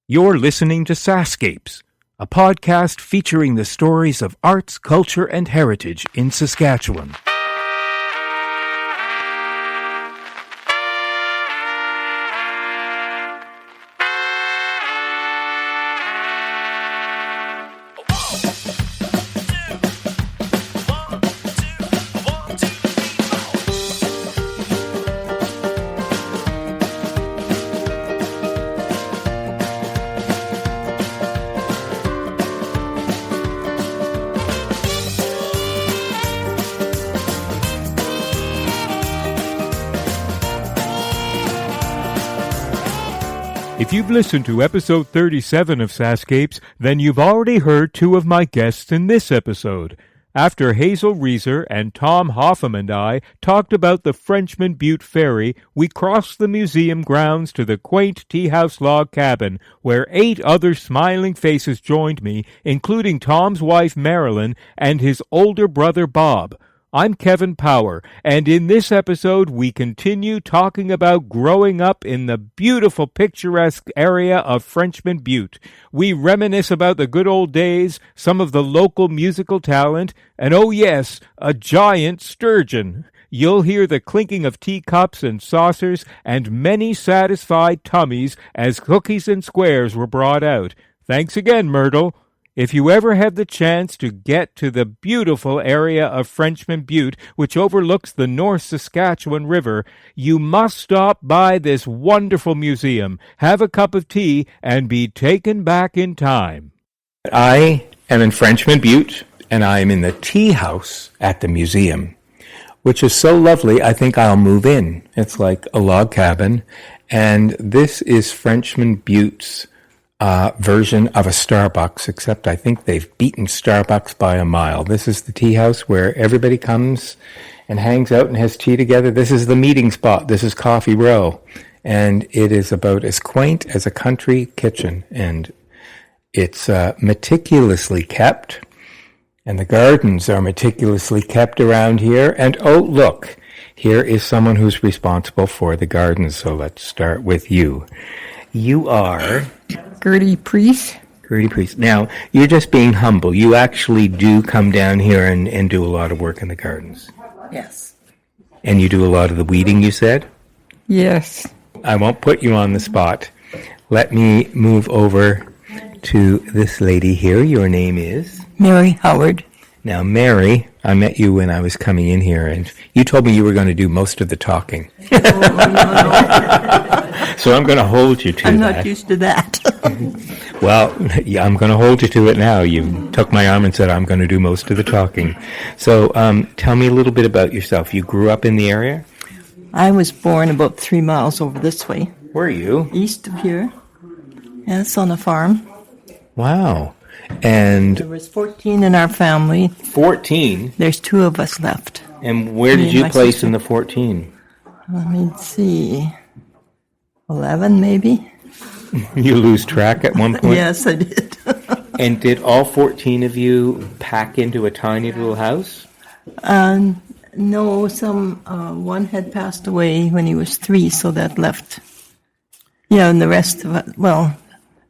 You're listening to SaskScapes, a podcast featuring the stories of arts, culture, and heritage in Saskatchewan. If you've listened to episode 37 of SaskScapes, then you've already heard two of my guests in this episode. After Hazel Reeser and Tom Hoffam and I talked about the Frenchman Butte Ferry, we crossed the museum grounds to the quaint tea-house log cabin, where 8 other smiling faces joined me, including Tom's wife Marilyn and his older brother Bob. I'm Kevin Power, and in this episode we continue talking about growing up in the beautiful picturesque area of Frenchman Butte. We reminisce about the good old days, some of the local musical talent, and oh yes, a giant sturgeon. You'll hear the clinking of teacups and saucers and many satisfied tummies as cookies and squares were brought out. Thanks again, Myrtle. If you ever have the chance to get to the beautiful area of Frenchman Butte, which overlooks the North Saskatchewan River, you must stop by this wonderful museum, have a cup of tea, and be taken back in time. I am in Frenchman Butte, and I am in the tea house at the museum, which is so lovely, I think I'll move in. It's like a log cabin, and this is Frenchman Butte's version of a Starbucks, except I think they've beaten Starbucks by a mile. This is the tea house where everybody comes and hangs out and has tea together. This is the meeting spot. This is Coffee Row. And it is about as quaint as a country kitchen. And it's meticulously kept. And the gardens are meticulously kept around here. And oh, look, here is someone who's responsible for the gardens. So let's start with you. You are Gertie Priest. Gertie Priest. Now, you're just being humble. You actually do come down here and do a lot of work in the gardens. Yes. And you do a lot of the weeding, you said? Yes. I won't put you on the spot. Let me move over to this lady here. Your name is? Mary Howard. Now, Mary, I met you when I was coming in here, and you told me you were going to do most of the talking. So I'm going to hold you to that. I'm not used to that. Well, yeah, I'm going to hold you to it now. You took my arm and said, I'm going to do most of the talking. So tell me a little bit about yourself. You grew up in the area? I was born about 3 miles over this way. Where are you? East of here. Yes, on a farm. Wow. And there was 14 in our family. 14? There's 2 of us left. And where did you place in the 14? Let me see. 11, maybe? You lose track at one point? Yes, I did. And did all 14 of you pack into a tiny little house? No, one had passed away when he was 3, so that left. Yeah, and the rest of it, well,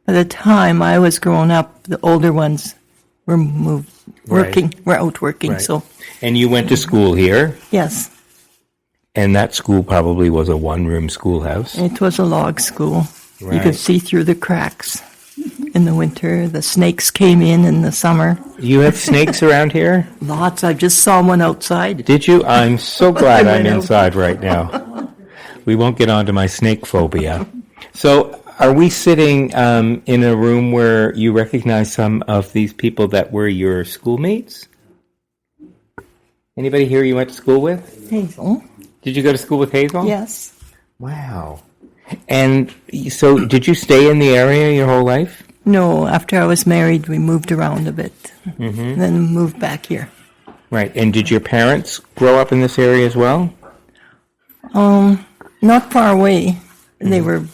by the time I was growing up, the older ones were working, were out working, right. So. And you went to school here? Yes. And that school probably was a one-room schoolhouse? It was a log school. Right. You could see through the cracks in the winter. The snakes came in the summer. You have snakes around here? Lots. I just saw one outside. Did you? I'm so glad I'm inside right now. We won't get on to my snake phobia. So are we sitting in a room where you recognize some of these people that were your schoolmates? Anybody here you went to school with? Hazel. Did you go to school with Hazel? Yes. Wow. And so did you stay in the area your whole life? No, after I was married, we moved around a bit. Mm-hmm. Then moved back here. Right. And did your parents grow up in this area as well? Not far away. Mm-hmm. They were,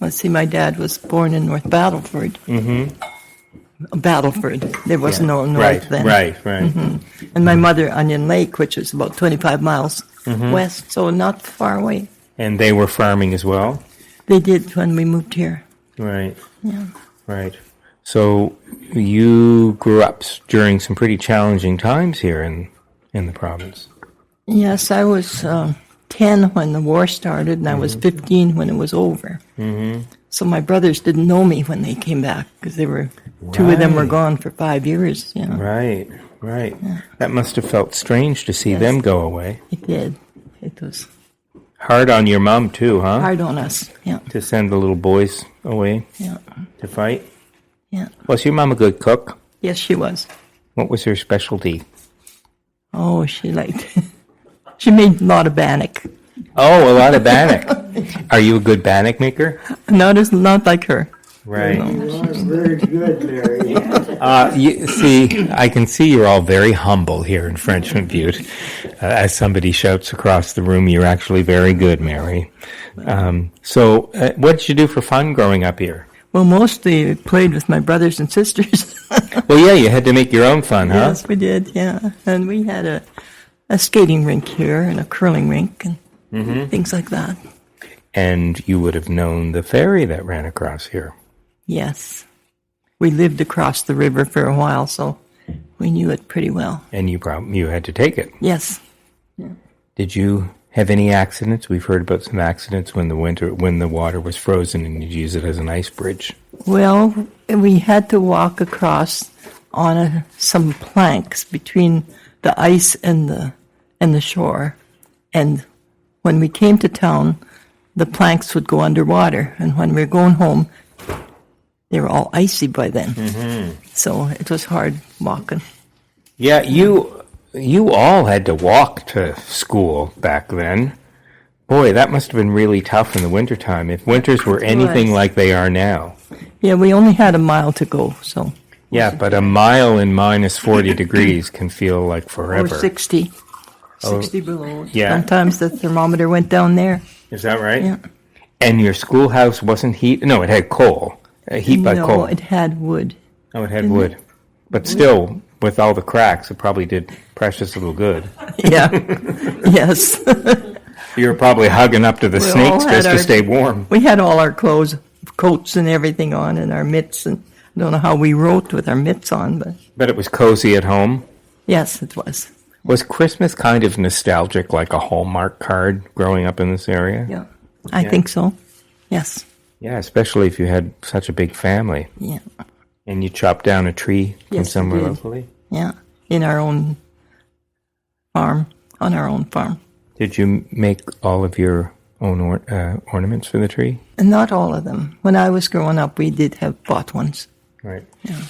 let's see, my dad was born in North Battleford. Mm-hmm. Battleford. There was no north then. Right. Mm-hmm. And my mother, Onion Lake, which is about 25 miles west, so not far away. And they were farming as well? They did when we moved here. Right. Yeah. Right. So you grew up during some pretty challenging times here in the province. Yes, I was 10 when the war started, and I was 15 when it was over. Mm-hmm. So my brothers didn't know me when they came back because they were two of them were gone for 5 years. You know. Right. Right. Yeah. That must have felt strange to see them go away. It did. It was hard on your mom too, huh? hard on us. Yeah. To send the little boys away. Yeah. To fight. Yeah. Was your mom a good cook? Yes, she was. What was her specialty? Oh, she she made a lot of bannock. Oh, a lot of bannock. Are you a good bannock maker? Not like her. Right. Was very good, Mary. I can see you're all very humble here in Frenchman Butte. As somebody shouts across the room, you're actually very good, Mary. So what did you do for fun growing up here? Well, mostly I played with my brothers and sisters. Well, yeah, you had to make your own fun, huh? Yes, we did, yeah. And we had a skating rink here and a curling rink and things like that. And you would have known the ferry that ran across here. Yes. We lived across the river for a while, so we knew it pretty well. And you had to take it. Yes. Yeah. Did you have any accidents? We've heard about some accidents when the water was frozen and you'd use it as an ice bridge. Well, we had to walk across on some planks between the ice and the shore. And when we came to town, the planks would go underwater. And when we were going home, they were all icy by then. Mm-hmm. So it was hard walking. Yeah, you all had to walk to school back then. Boy, that must have been really tough in the wintertime, if winters were anything like they are now. Yeah, we only had a mile to go, so. Yeah, but a mile in minus 40 degrees can feel like forever. Or 60. 60 below. Yeah. Sometimes the thermometer went down there. Is that right? Yeah. And your schoolhouse wasn't heat? No, it had coal. Heat by coal. No, it had wood. Oh, it had wood. But still, with all the cracks, it probably did precious little good. Yeah. Yes. You were probably hugging up to the snakes just to stay warm. We had all our clothes, coats and everything on, and our mitts. And I don't know how we wrote with our mitts on, but. But it was cozy at home? Yes, it was. Was Christmas kind of nostalgic, like a Hallmark card, growing up in this area? Yeah, I think so. Yes. Yeah, especially if you had such a big family. Yeah. And you chopped down a tree from somewhere locally? Yeah, in our own farm, on our own farm. Did you make all of your own ornaments for the tree? And not all of them. When I was growing up, we did have bought ones. Right. Yeah.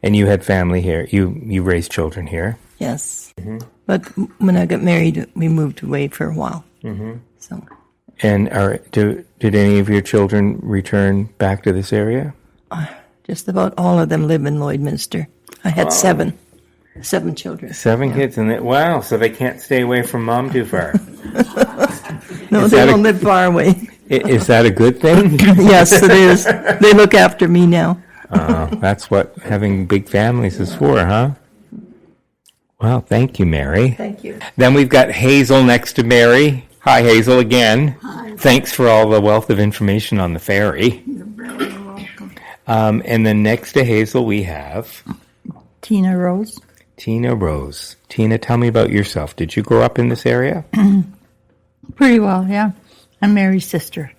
And you had family here. You raised children here? Yes. Mm-hmm. But when I got married, we moved away for a while. Mm-hmm. So. And did any of your children return back to this area? Just about all of them live in Lloydminster. I had 7 children. 7 kids, and wow! So they can't stay away from mom too far. No, they don't live far away. Is that a good thing? Yes, it is. They look after me now. That's what having big families is for, huh? Well, thank you, Mary. Thank you. Then we've got Hazel next to Mary. Hi, Hazel, again. Hi. Thanks for all the wealth of information on the ferry. You're very welcome. And then next to Hazel, we have Tina Rose. Tina Rose. Tina, tell me about yourself. Did you grow up in this area? Pretty well, yeah. I'm Mary's sister.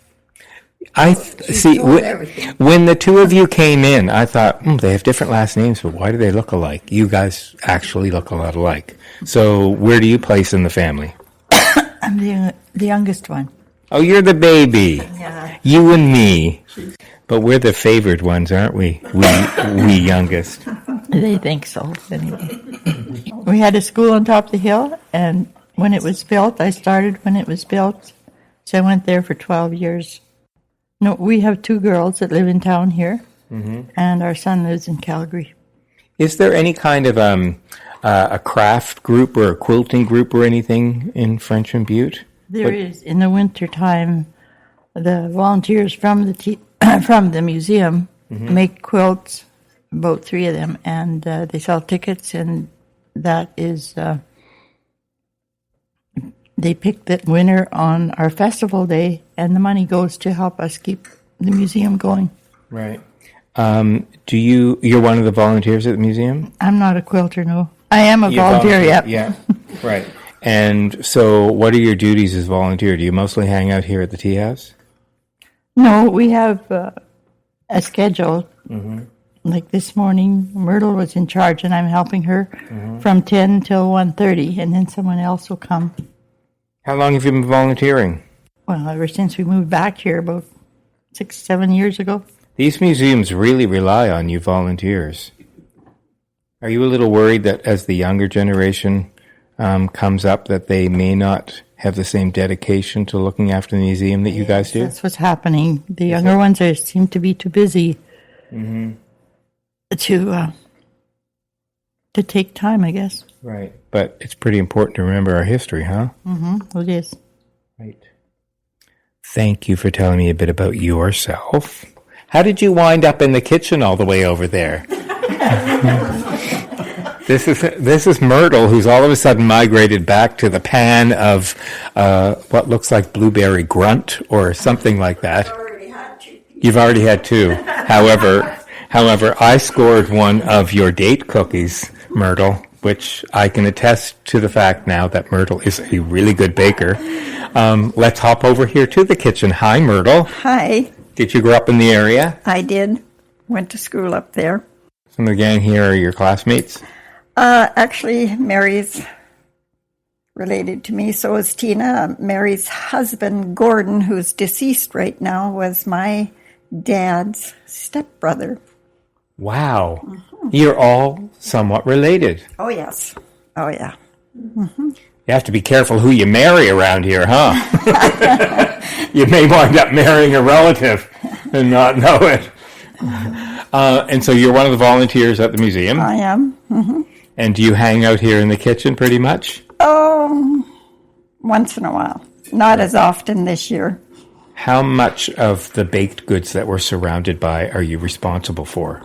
I see. When the two of you came in, I thought they have different last names, but why do they look alike? You guys actually look a lot alike. So, where do you place in the family? I'm the youngest one. Oh, you're the baby. Yeah. You and me. But we're the favored ones, aren't we? We youngest. They think so, anyway. We had a school on top of the hill, and when it was built, I started when it was built. So I went there for 12 years. No, we have 2 girls that live in town here, and our son lives in Calgary. Is there any kind of a craft group or a quilting group or anything in Frenchman Butte? There is. In the winter time, the volunteers from the from the museum make quilts, about 3 of them, and they sell tickets, and that is... They pick the winner on our festival day, and the money goes to help us keep the museum going. Right. You're one of the volunteers at the museum? I'm not a quilter, no. I am a You volunteer, yep. Yeah, right. And so what are your duties as volunteer? Do you mostly hang out here at the tea house? No, we have a schedule. Like this morning, Myrtle was in charge, and I'm helping her from 10 till 1:30, and then someone else will come. How long have you been volunteering? Well, ever since we moved back here about 6-7 years ago. These museums really rely on you volunteers. Are you a little worried that as the younger generation comes up that they may not have the same dedication to looking after the museum that you guys do? That's what's happening. The younger ones seem to be too busy to take time, I guess. Right. But it's pretty important to remember our history, huh? Mm-hmm. It is. Right. Thank you for telling me a bit about yourself. How did you wind up in the kitchen all the way over there? This is Myrtle, who's all of a sudden migrated back to the pan of what looks like blueberry grunt or something like that. You've already had two. However, I scored one of your date cookies, Myrtle, which I can attest to the fact now that Myrtle is a really good baker. Let's hop over here to the kitchen. Hi, Myrtle. Hi, Did you grow up in the area? I did. Went to school up there. Some of the gang here are your classmates? Actually, Mary's related to me, so is Tina. Mary's husband, Gordon, who's deceased right now, was my dad's stepbrother. Wow. You're all somewhat related. Oh, yes. Oh, yeah. You have to be careful who you marry around here, huh? You may wind up marrying a relative and not know it. And so you're one of the volunteers at the museum. I am. Mm-hmm. And do you hang out here in the kitchen pretty much? Oh, once in a while. Not as often this year. How much of the baked goods that we're surrounded by are you responsible for?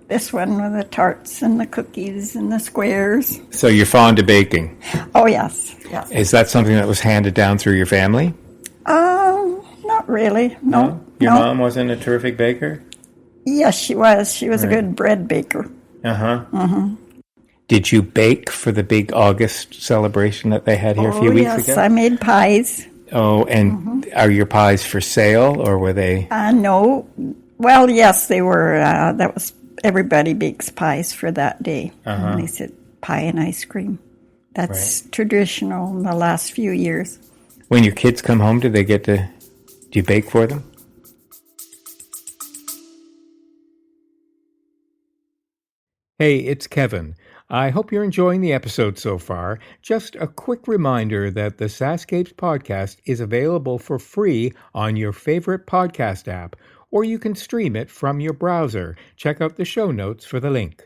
This one with the tarts and the cookies and the squares. So you're fond of baking. Oh, yes. Yes. Is that something that was handed down through your family? Not really. No. Your no. mom wasn't a terrific baker? Yes, she was. She was a good bread baker. Uh-huh. Did you bake for the big August celebration that they had here a few weeks yes, ago? I made pies. Oh, and are your pies for sale, or were they? No. Well, yes, they were. That was everybody bakes pies for that day. And they said pie and ice cream. That's traditional in the last few years. When your kids come home, do you bake for them? Hey, it's Kevin. I hope you're enjoying the episode so far. Just a quick reminder that the SaskScapes podcast is available for free on your favorite podcast app, or you can stream it from your browser. Check out the show notes for the link.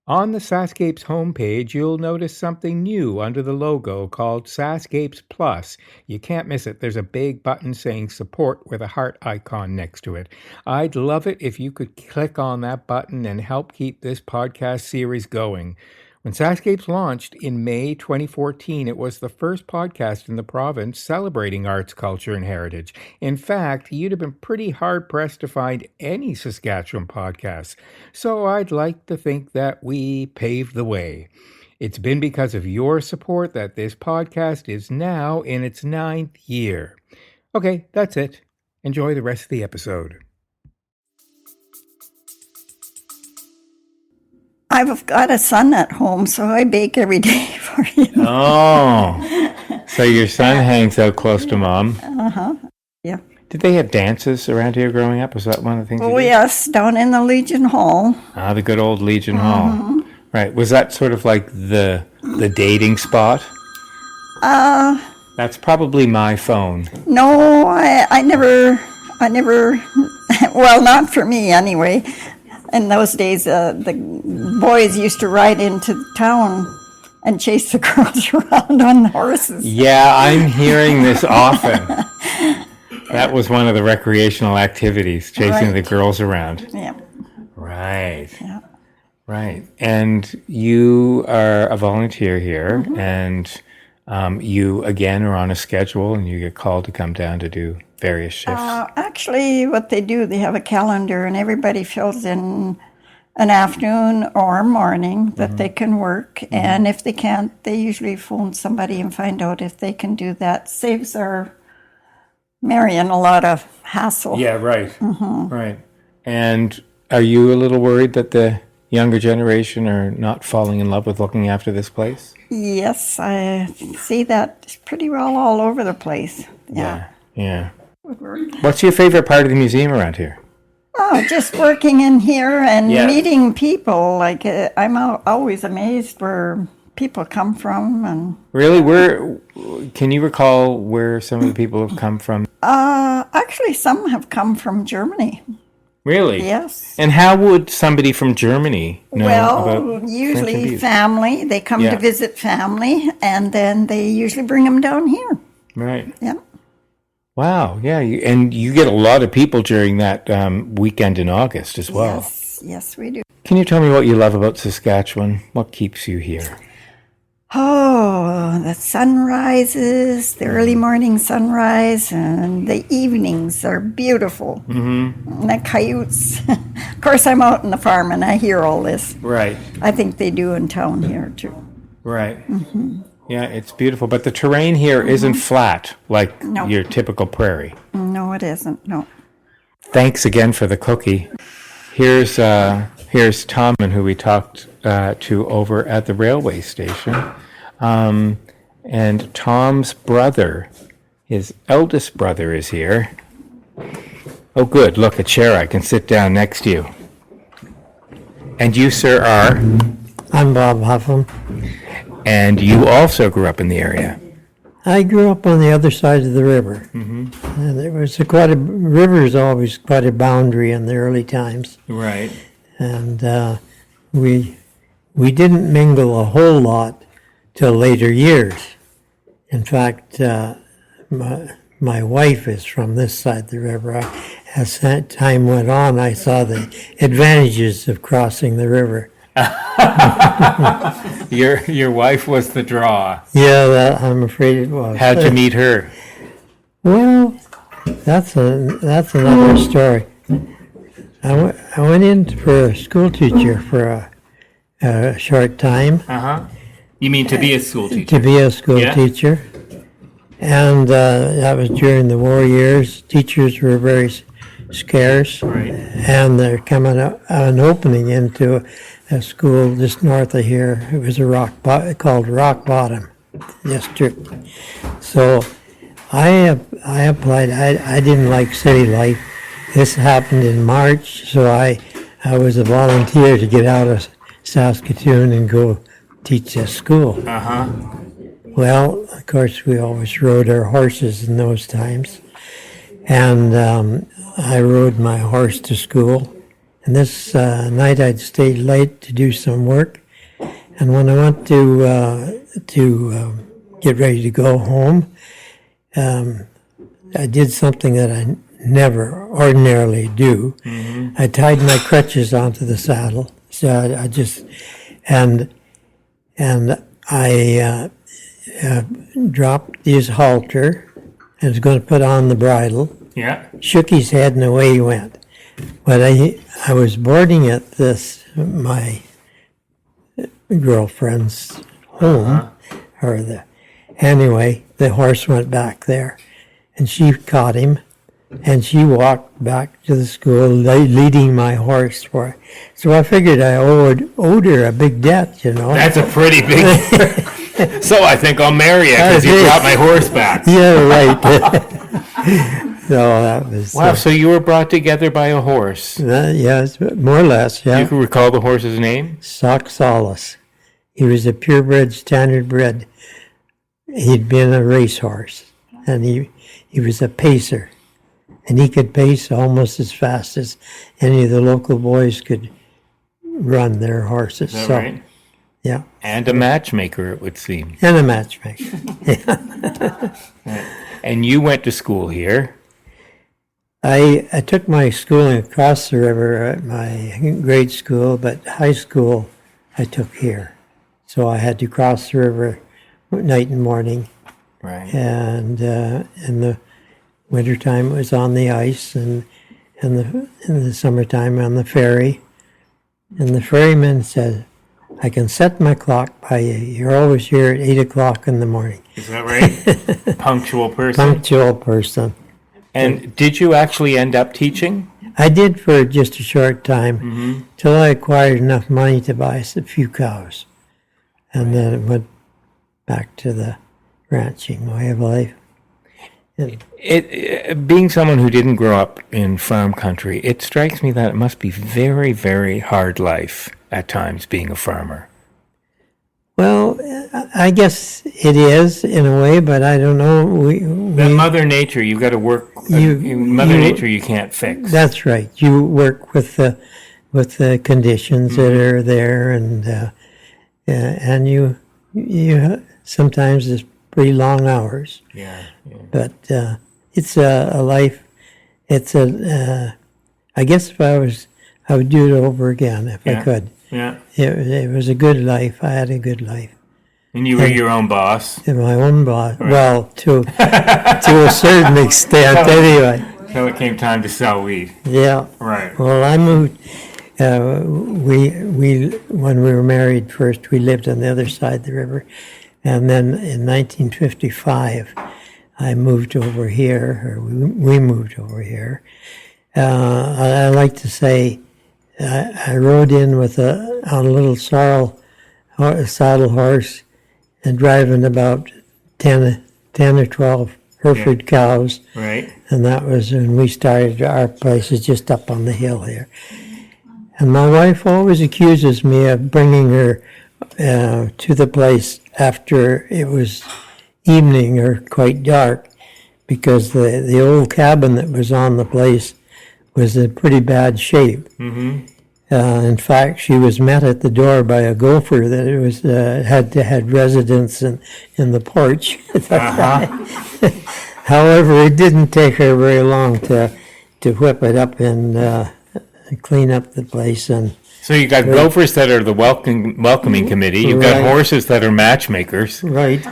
On the SaskScapes homepage, you'll notice something new under the logo called SaskScapes Plus. You can't miss it. There's a big button saying support with a heart icon next to it. I'd love it if you could click on that button and help keep this podcast series going. When SaskScapes launched in May 2014, it was the first podcast in the province celebrating arts, culture, and heritage. In fact, you'd have been pretty hard-pressed to find any Saskatchewan podcasts. So I'd like to think that we paved the way. It's been because of your support that this podcast is now in its 9th year. Okay, that's it. Enjoy the rest of the episode. I've got a son at home, so I bake every day for him. Oh, so your son hangs out close to Mom. Yeah. Did they have dances around here growing up? Was that one of the things? Oh, yes, down in the Legion Hall. Ah, the good old Legion Hall. Right. Was that sort of like the dating spot? That's probably my phone. No, I never, well, not for me anyway. In those days, the boys used to ride into town and chase the girls around on horses. Yeah, I'm hearing this often. That was one of the recreational activities, chasing the girls around. Yeah. Right. Yeah. Right. And you are a volunteer here, and you, again, are on a schedule, and you get called to come down to do various shifts? Actually, what they do, they have a calendar, and everybody fills in an afternoon or morning that they can work. And if they can't, they usually phone somebody and find out if they can do that. Saves our Marion a lot of hassle. Yeah, right. Right. And are you a little worried that the younger generation are not falling in love with looking after this place? Yes, I see that pretty well all over the place. Yeah. What's your favorite part of the museum around here? Oh, just working in here and Yeah. meeting people. Like, I'm always amazed where people come from. And Really? Can you recall where some of the people have come from? actually, some have come from Germany. Really? Yes. And how would somebody from Germany know Well, about Frenchman usually Butte? family. They come Yeah. to visit family, and then they usually bring them down here. Right. Yeah. Wow. Yeah. And you get a lot of people during that weekend in August as well. Yes, we do. Can you tell me what you love about Saskatchewan? What keeps you here? Oh, the sunrises, the early morning sunrise, and the evenings are beautiful. Mm-hmm. And the coyotes. Of course, I'm out in the farm and I hear all this. Right. I think they do in town here too. Right. Yeah, it's beautiful. But the terrain here isn't flat like No. your typical prairie. No, it isn't. No. Thanks again for the cookie. Here's Tom, who we talked to over at the railway station. And Tom's brother, his eldest brother, is here. Oh, good. Look, a chair. I can sit down next to you. And you, sir, are? I'm Bob Huffam. And you also grew up in the area. I grew up on the other side of the river. And there was river is always quite a boundary in the early times. Right. And we didn't mingle a whole lot till later years. In fact, my wife is from this side of the river. As time went on, I saw the advantages of crossing the river. Your wife was the draw. Yeah, I'm afraid it was. How'd you meet her? Well, that's another story. I went in for a school teacher for a short time. You mean to be a school teacher? To be a school Yeah. teacher. And that was during the war years. Teachers were very scarce. Right. And they're coming up an opening into a school just north of here. It was called Rock Bottom District. So I applied. I didn't like city life. This happened in March, so I was a volunteer to get out of Saskatoon and go teach at school. Well, of course, we always rode our horses in those times. And I rode my horse to school. And this night I'd stayed late to do some work. And when I went to get ready to go home, I did something that I never ordinarily do. I tied my crutches onto the saddle. So I just, and I dropped his halter and was going to put on the bridle. Yeah. Shook his head and away he went. But I was boarding at my girlfriend's home, anyway, the horse went back there, and she caught him, and she walked back to the school, leading my horse for her. So I figured I owed her a big debt, you know. That's a pretty big... So I think I'll marry you because you brought my horse back. Yeah, right. So that was... Wow, so you were brought together by a horse. yes, more or less, yeah. You can recall the horse's name? SaskScapes. He was a purebred, standard bred. He'd been a racehorse, and he was a pacer. And he could pace almost as fast as any of the local boys could run their horses. Is that right? Yeah. And a matchmaker, it would seem. And a matchmaker. And you went to school here. I took my schooling across the river at my grade school, but high school I took here. So I had to cross the river night and morning. Right. And the Wintertime it was on the ice, and in the summertime on the ferry. And the ferryman said, I can set my clock by you. You're always here at 8 o'clock in the morning. Is that right? Punctual person. Punctual person. And did you actually end up teaching? I did for just a short time, till I acquired enough money to buy a few cows. And then it went back to the ranching way of life. Being someone who didn't grow up in farm country, it strikes me that it must be very, very hard life at times being a farmer. Well, I guess it is in a way, but I don't know. That Mother Nature, you've got to work. Mother Nature, you can't fix. That's right. You work with the conditions that are there, and you sometimes it's pretty long hours. Yeah. But it's a life. It's I guess if I would do it over again if I could. Yeah. It was a good life. I had a good life. And you were your own boss. And my own boss. Right. Well, to a certain extent, anyway. So it came time to sell wheat. Yeah. Right. Well, I moved. We when we were married first, we lived on the other side of the river, and then in 1955, I moved over here, or we moved over here. I like to say. I rode in on a little saddle horse and driving about 10 or 12 Hereford cows. Right. And that was when we started. Our place is just up on the hill here. And my wife always accuses me of bringing her to the place after it was evening or quite dark, because the old cabin that was on the place was in pretty bad shape. Mm-hmm. In fact, she was met at the door by a gopher that it was had residence in the porch. However, it didn't take her very long to whip it up and clean up the place. And so you got gophers that are the welcoming committee. You've got horses that are matchmakers. Right.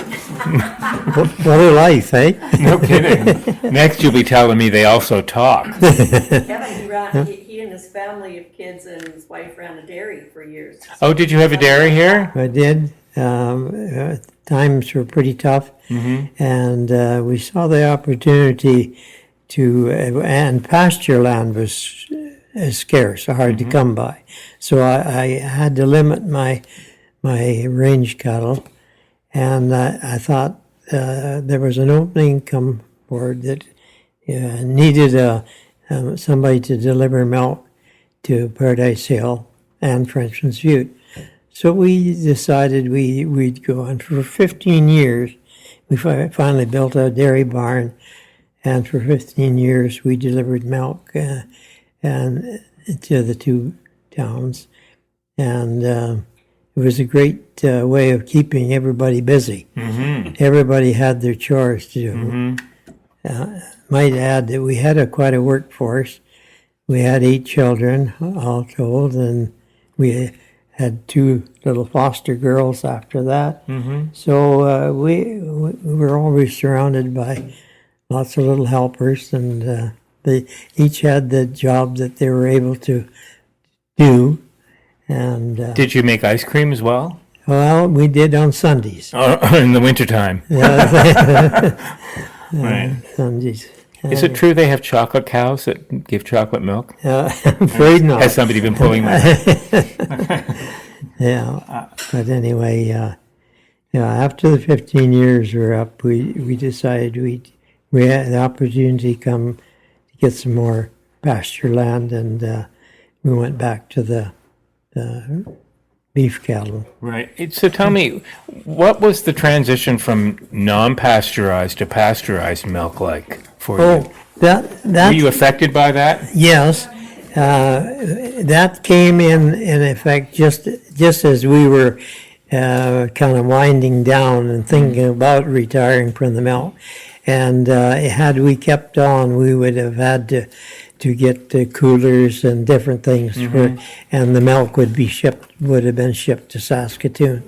What a life, eh? No kidding. Next, you'll be telling me they also talk. Kevin, he and his family of kids and his wife ran a dairy for years. Oh, did you have a dairy here? I did. Times were pretty tough, and we saw the opportunity and pasture land was scarce, hard to come by. So I had to limit my range cattle, and I thought there was an opening come forward that needed somebody to deliver milk to Paradise Hill and Frenchman's Butte. So we decided we'd go, and for 15 years, we finally built a dairy barn, and for 15 years we delivered milk and to the two towns, and it was a great way of keeping everybody busy. Mm-hmm. Everybody had their chores to do. Mm-hmm. Might add that we had quite a workforce. We had 8 children, all told, and we had 2 little foster girls after that. Mm-hmm. So we were always surrounded by lots of little helpers, and they each had the job that they were able to do. And did you make ice cream as well? Well, we did on Sundays. In the wintertime. Right. Sundays. Is it true they have chocolate cows that give chocolate milk? I'm afraid not. Has somebody been pulling that? Yeah. But anyway, after the 15 years were up, we decided we had the opportunity come to get some more pasture land, and we went back to the beef cattle. Right. So tell me, what was the transition from non-pasteurized to pasteurized milk like for you? That were you affected by that? Yes. That came in effect just as we were kind of winding down and thinking about retiring from the milk. And had we kept on, we would have had to get the coolers and different things and the milk would have been shipped to Saskatoon.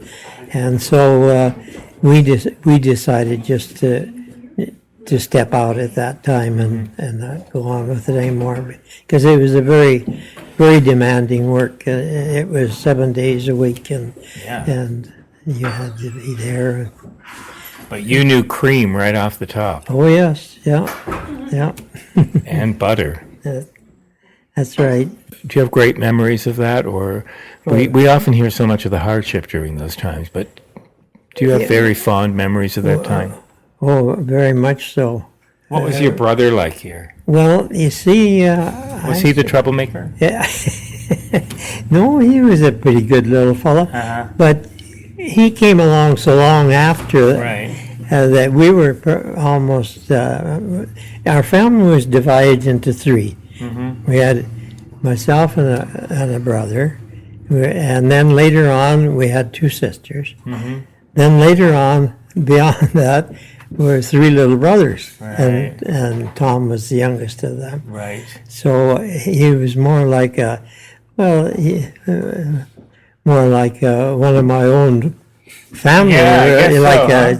And so we decided just to to step out at that time and not go on with it anymore, because it was a very, very demanding work. It was 7 days a week, and you had to be there. But you knew cream right off the top. Oh yes, yeah. And butter. That's right. Do you have great memories of that? Or we often hear so much of the hardship during those times, but do you have very fond memories of that time? Oh, very much so. What was your brother like here? Well, you see... Was he the troublemaker? Yeah. No, he was a pretty good little fellow. But he came along so long after that we were almost... our family was divided into three. We had myself and a brother, and then later on we had two sisters. Then later on, beyond that, were three little brothers, and Tom was the youngest of them. Right. So he was more like one of my own family,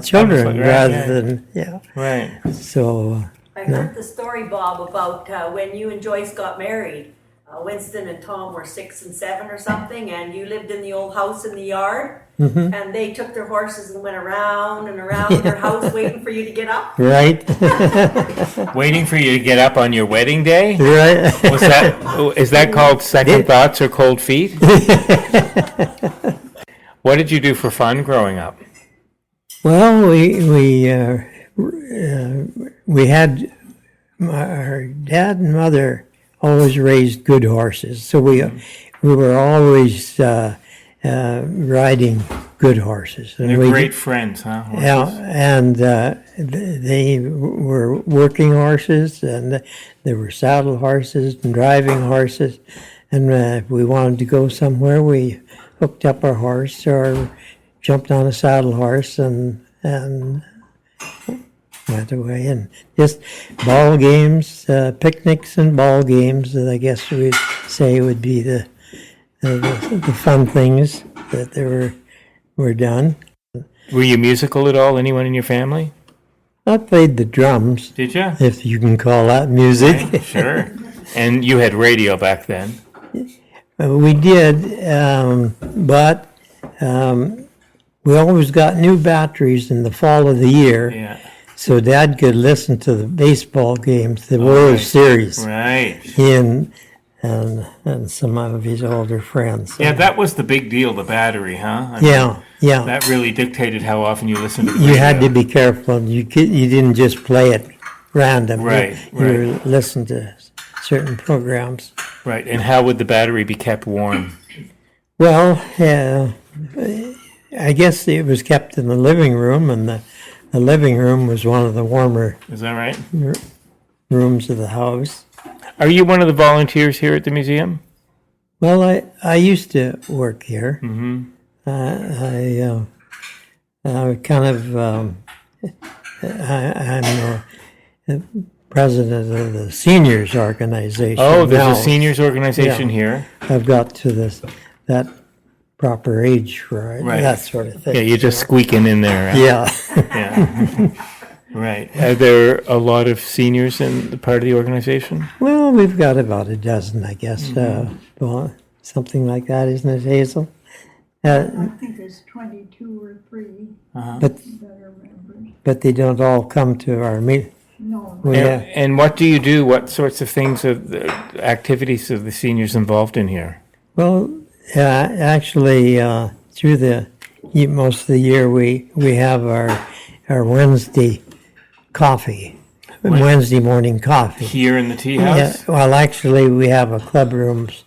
children, rather than Right. So. I heard the story, Bob, about when you and Joyce got married. Winston and Tom were 6 and 7 or something, and you lived in the old house in the yard, and they took their horses and went around and around their house waiting for you to get up. Right. Waiting for you to get up on your wedding day? Right. Is that called second thoughts or cold feet? What did you do for fun growing up? Well, we had our dad and mother always raised good horses, so we were always riding good horses. And They're great friends, huh? Horses. Yeah, and they were working horses, and there were saddle horses and driving horses. And if we wanted to go somewhere, we hooked up our horse or jumped on a saddle horse and went away. And just ball games, picnics and ball games, I guess we'd say would be the fun things that were done. Were you musical at all? Anyone in your family? I played the drums. Did you? If you can call that music. Right, sure. And you had radio back then? We did, but we always got new batteries in the fall of the year. Yeah. So Dad could listen to the baseball games, the World Series. Right. He and some of his older friends. Yeah, that was the big deal, the battery, huh? I Yeah. That really dictated how often you listened to the radio. You had to be careful. You didn't just play it random. Right, You listened to certain programs. Right, and how would the battery be kept warm? Well, I guess it was kept in the living room, and the living room was one of the warmer Is that right? rooms of the house. Are you one of the volunteers here at the museum? Well, I used to work here. Mm-hmm. I kind of I'm the president of the seniors organization. Oh, there's now. a seniors organization here. I've got to that proper age for it, Right. that sort of thing. Yeah, you're just squeaking in there. Yeah. Yeah. Right. Are there a lot of seniors in the part of the organization? Well, we've got about a dozen, I guess. Well, something like that, isn't it, Hazel? I think there's 22 or 3 But that are members. but they don't all come to our meeting. No, And what do you do? What sorts of things are the activities are the seniors involved in here? Well, actually, through most of the year, we have our Wednesday coffee, Wednesday morning coffee. Here in the tea Yeah, house? well, actually, we have a club rooms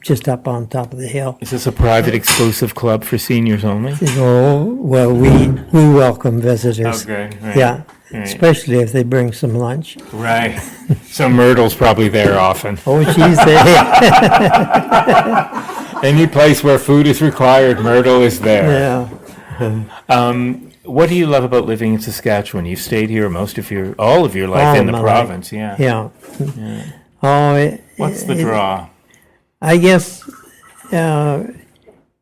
just up on top of the hill. Is this a private exclusive club for seniors only? Oh, well, we welcome visitors. Okay, right. Yeah, Right. especially if they bring some lunch. Right. So Myrtle's probably there often. Oh, she's there. Any place where food is required, Myrtle is there. Yeah. What do you love about living in Saskatchewan? You've stayed here all of your life in the my province, life. yeah. Yeah. Oh, What's the draw? I guess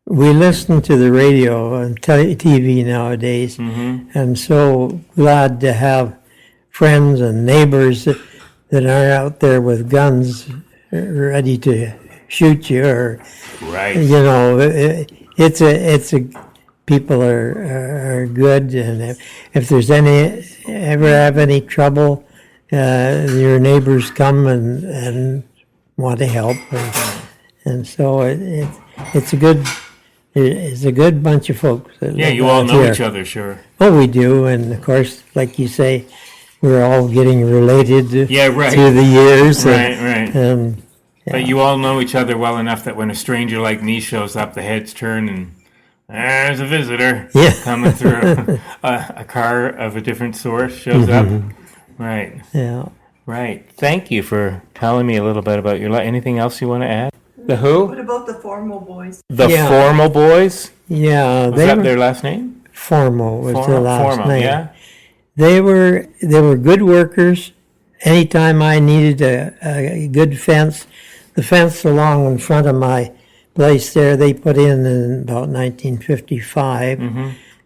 we listen to the radio and TV nowadays, and so glad to have friends and neighbors that aren't out there with guns ready to shoot you, or Right. it's a people are good, and if there's ever have any trouble, your neighbors come and want to help, and so it's a good bunch of folks. Yeah, you all know each other, sure. Oh, we do, and of course, like you say, we're all getting related Yeah, right. through the years. Right. But you all know each other well enough that when a stranger like me shows up, the heads turn and there's a visitor coming through. A car of a different sort shows up. Right. Yeah. Right. Thank you for telling me a little bit about your life. Anything else you want to add? The who? What about the formal boys? The Yeah. Formal Boys? Yeah, Was that their last name? Formal was their last Formal, name. yeah. They were good workers. Anytime I needed a good fence, the fence along in front of my place there, they put in about 1955.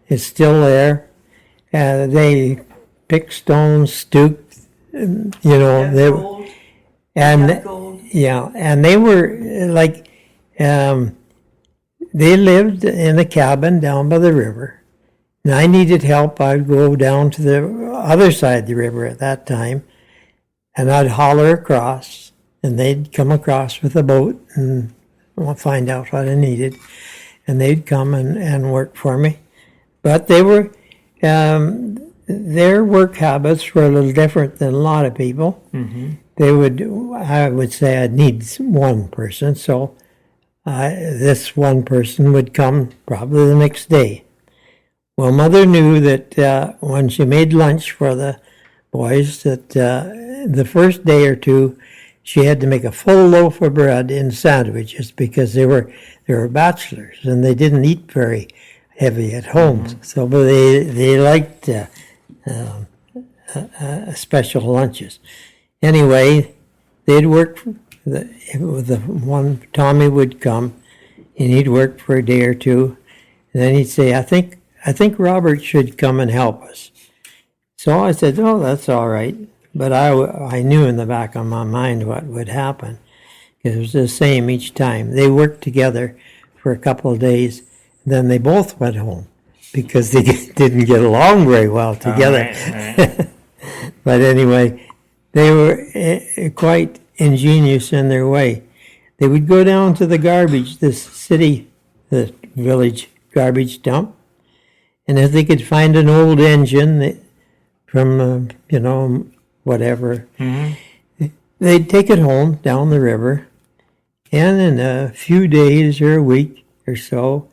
It's still there. They picked stones, stooped, they Gold. and Gold. yeah, and they were like, they lived in a cabin down by the river. And I needed help. I'd go down to the other side of the river at that time, and I'd holler across, and they'd come across with a boat and find out what I needed, and they'd come and work for me. But they were, their work habits were a little different than a lot of people. They would, I would say I'd need one person, so this one person would come probably the next day. Well, Mother knew that when she made lunch for the boys, that the first day or two, she had to make a full loaf of bread in sandwiches because they were bachelors and they didn't eat very heavy at home. So, but they liked special lunches. Anyway, they'd work. The one Tommy would come, and he'd work for a day or two, and then he'd say, "I think Robert should come and help us." So I said, "Oh, that's all right." But I knew in the back of my mind what would happen. It was the same each time. They worked together for a couple of days, and then they both went home because they didn't get along very well together. Right. But anyway, they were quite ingenious in their way. They would go down to the village garbage dump, and if they could find an old engine from, whatever, they'd take it home down the river, and in a few days or a week or so,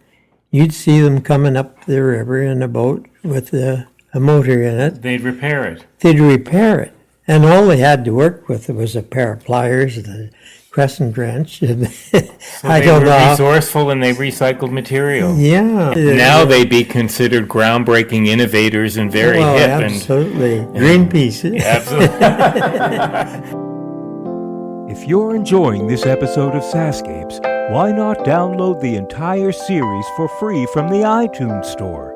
you'd see them coming up the river in a boat with a motor in it. They'd repair it. They'd repair it. And all they had to work with was a pair of pliers and a crescent wrench. And I They don't were know. resourceful and they recycled material. Yeah. Now they'd be considered groundbreaking innovators and very Well, hip. absolutely. Greenpeace. Absolutely. If you're enjoying this episode of SaskScapes, why not download the entire series for free from the iTunes Store?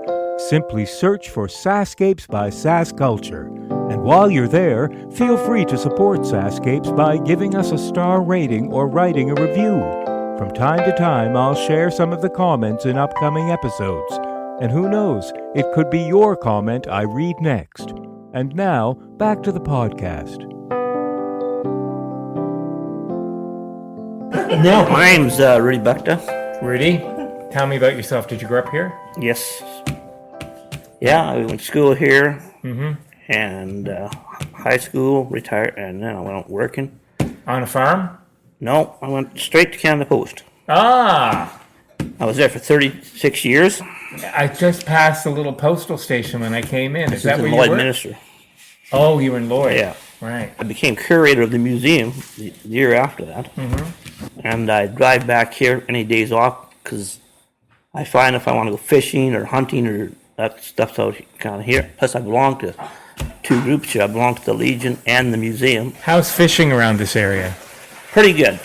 Simply search for SaskScapes by SaskCulture. And while you're there, feel free to support SaskScapes by giving us a star rating or writing a review. From time to time, I'll share some of the comments in upcoming episodes. And who knows, it could be your comment I read next. And now, back to the podcast. No. My name's Rudy Buckta. Rudy, tell me about yourself. Did you grow up here? Yes. Yeah, I went to school here, and high school, retired, and then I went out working. On a farm? No, I went straight to Canada Post. Ah! I was there for 36 years. I just passed the little postal station when I came in. Is that where you Lloyd were? Minister. Oh, you were in Lloyd. Yeah. Right. I became curator of the museum the year after that. And I drive back here any days off because I find if I want to go fishing or hunting or that stuff's out kind of here. Plus, I belong to two groups here. I belong to the Legion and the museum. How's fishing around this area? Pretty good.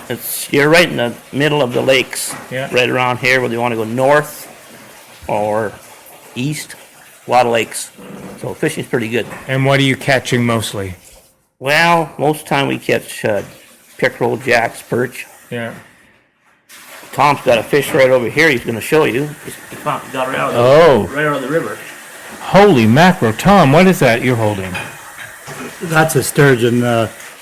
You're right in the middle of the lakes, Yeah. right around here, whether you want to go north or east. a lot of lakes. So fishing's pretty good. And what are you catching mostly? Well, most of the time we catch pickerel, jacks, perch. Yeah. Tom's got a fish right over here he's going to show you. He got it out right out of the river. Holy mackerel. Tom, what is that you're holding? That's a sturgeon.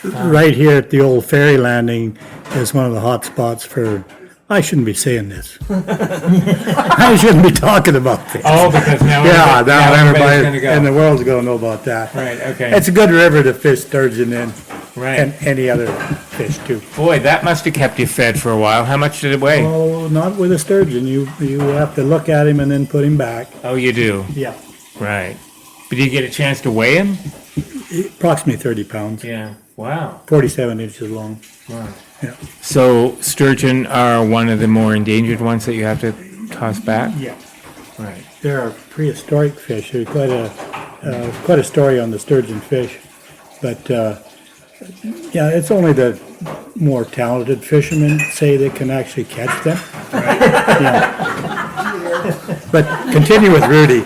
Right here at the old ferry landing is one of the hot spots for. I shouldn't be saying this. I shouldn't be talking about this. Oh, because now now everybody's gonna everybody go. in the world's going to know about that. Right, okay. It's a good river to fish sturgeon in, Right. and any other fish too. Boy, that must have kept you fed for a while. How much did it weigh? Oh, not with a sturgeon. You have to look at him and then put him back. Oh, you do? Yeah, Right. But did you get a chance to weigh him? approximately 30 pounds, Yeah. Wow. 47 inches long. Wow. Yeah. So sturgeon are one of the more endangered ones that you have to toss back? Yeah. Right. They're a prehistoric fish. There's quite a story on the sturgeon fish, but yeah, it's only the more talented fishermen say they can actually catch them. Yeah. But continue with Rudy.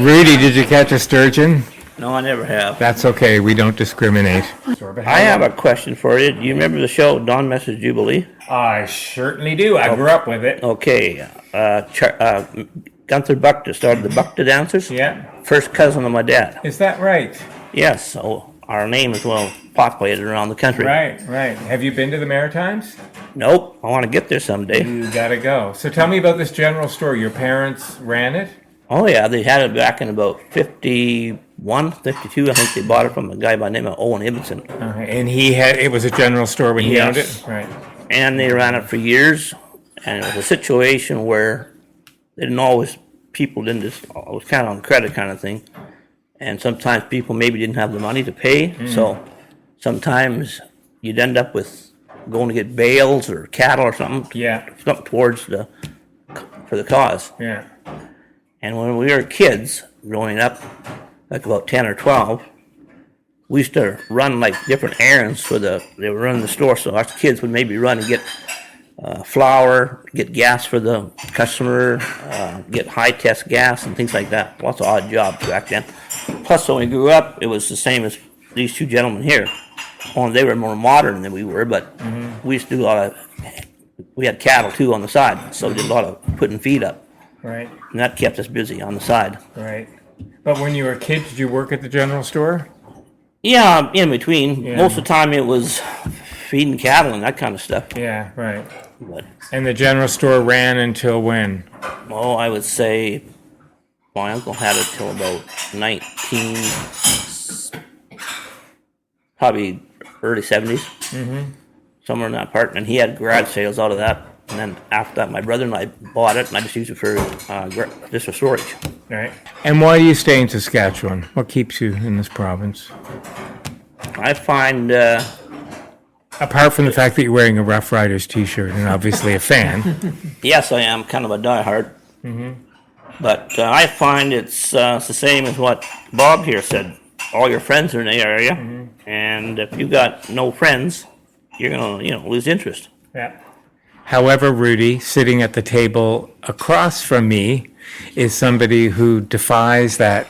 Rudy, did you catch a sturgeon? No, I never have. That's okay. We don't discriminate. I have a question for you. Do you remember the show Don Messes Jubilee? I certainly do. I grew up with it. Okay. Gunther Buckta started the Buckta Dancers. Yeah. First cousin of my dad. Is that right? Yes. So our name is well populated around the country. Right, right. Have you been to the Maritimes? Nope. I want to get there someday. You gotta go. So tell me about this general store. Your parents ran it? Oh, yeah. They had it back in about 51, 52. I think they bought it from a guy by the name of Owen Ibbotson. And it was a general store when he owned Yes. it? Right. And they ran it for years. And it was a situation where people didn't just, it was kind of on credit kind of thing. And sometimes people maybe didn't have the money to pay. So sometimes you'd end up with going to get bales or cattle or something. Yeah. Something for the cause. Yeah. And when we were kids, growing up, like about 10 or 12, we used to run like different errands they were running the store. So our kids would maybe run and get flour, get gas for the customer, get high test gas and things like that. Lots of odd jobs back then. Plus, when we grew up, it was the same as these two gentlemen here. Only they were more modern than we were, but we used to do we had cattle too on the side, so we did a lot of putting feed up. Right. And that kept us busy on the side. Right. But when you were a kid, did you work at the general store? Yeah, in between. Yeah. Most of the time it was feeding cattle and that kind of stuff. Yeah, right. But, And the general store ran until when? I would say my uncle had it till about probably early 70s. Somewhere in that part. And he had garage sales out of that. And then after that, my brother and I bought it, and I just used it for storage. Right. And why do you stay in Saskatchewan? What keeps you in this province? I find, Apart from the fact that you're wearing a Rough Riders t-shirt and obviously a fan. yes, I am kind of a diehard. But I find it's the same as what Bob here said. All your friends are in the area, and if you got no friends, you're gonna, lose interest. Yeah. However, Rudy, sitting at the table across from me, is somebody who defies that